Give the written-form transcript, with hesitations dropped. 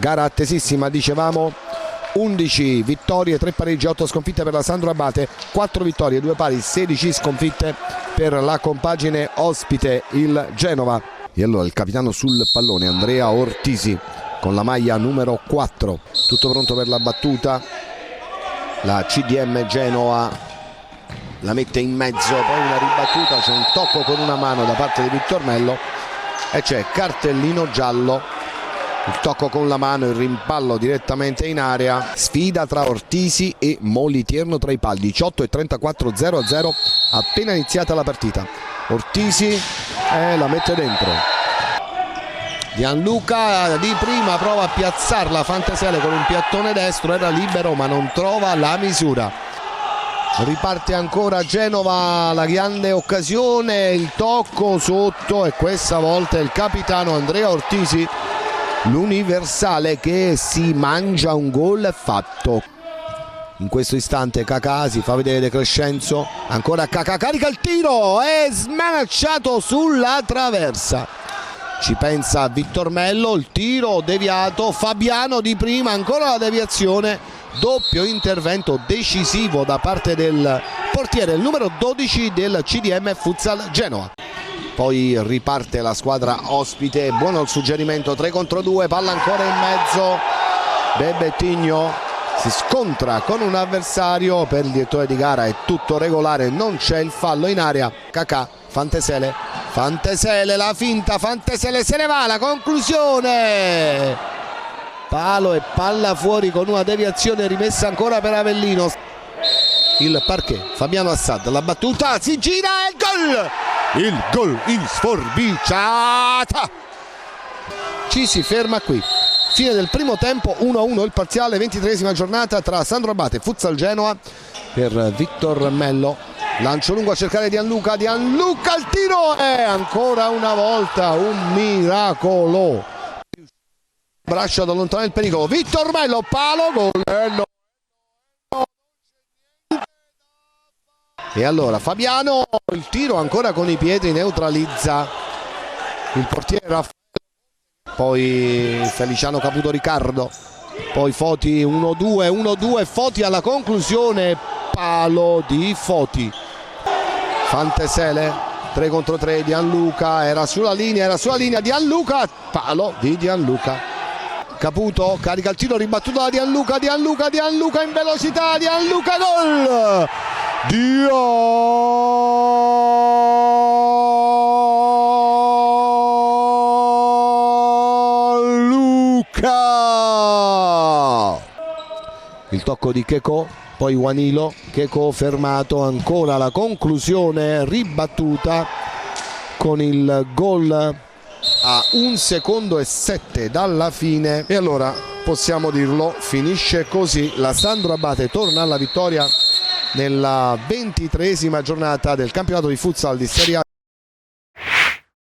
Gara attesissima, dicevamo, 11 vittorie, 3 pareggi, 8 sconfitte per la Sandro Abate, 4 vittorie, 2 pari, 16 sconfitte per la compagine ospite, il Genova. E allora il capitano sul pallone, Andrea Ortisi, con la maglia numero 4, tutto pronto per la battuta. La CDM Genoa la mette in mezzo, poi una ribattuta, c'è un tocco con una mano da parte di Vittormello e c'è cartellino giallo. Il tocco con la mano, il rimpallo direttamente in area. Sfida tra Ortisi e Moliterno tra i pali. 18:34, 0-0, appena iniziata la partita. Ortisi la mette dentro. Gianluca di prima prova a piazzarla Fantasele con un piattone destro, era libero ma non trova la misura. Riparte ancora Genova, la grande occasione, il tocco sotto e questa volta il capitano Andrea Ortisi, l'universale, che si mangia un gol fatto. In questo istante Cacà si fa vedere De Crescenzo, ancora Cacà, carica il tiro, è smanacciato sulla traversa. Ci pensa Vittormello, il tiro deviato, Fabiano di prima, ancora la deviazione, doppio intervento decisivo da parte del portiere, il numero 12 del CDM Futsal Genoa. Poi riparte la squadra ospite, buono il suggerimento, 3 contro 2, palla ancora in mezzo, Bebettigno si scontra con un avversario, per il direttore di gara è tutto regolare, non c'è il fallo in area. Cacà, Fantasele, la finta, Fantasele se ne va, la conclusione, palo e palla fuori con una deviazione rimessa ancora per Avellino. Il parquet, Fabiano Assad, la battuta, si gira e il gol in sforbiciata. Ci si ferma qui, fine del primo tempo, 1-1 il parziale, 23esima giornata tra Sandro Abate e Futsal Genoa. Per Vittormello, lancio lungo a cercare Gianluca, il tiro e ancora una volta un miracolo, braccio ad allontanare il pericolo, Vittormello, palo, gol. E allora Fabiano, il tiro ancora con i piedi, neutralizza il portiere Raffaele, poi Feliciano Caputo Riccardo, poi Foti, 1-2, Foti alla conclusione, palo di Foti. Fantasele, 3 contro 3, Gianluca, era sulla linea, Gianluca, palo di Gianluca. Caputo carica il tiro, ribattuto da Gianluca in velocità, Gianluca, gol! Gianluca! Il tocco di Checò, poi Juanilo, Checò fermato, ancora la conclusione ribattuta con il gol a 1 secondo e 7 dalla fine. E allora possiamo dirlo, finisce così, la Sandro Abate torna alla vittoria nella 23esima giornata del campionato di futsal di Serie A.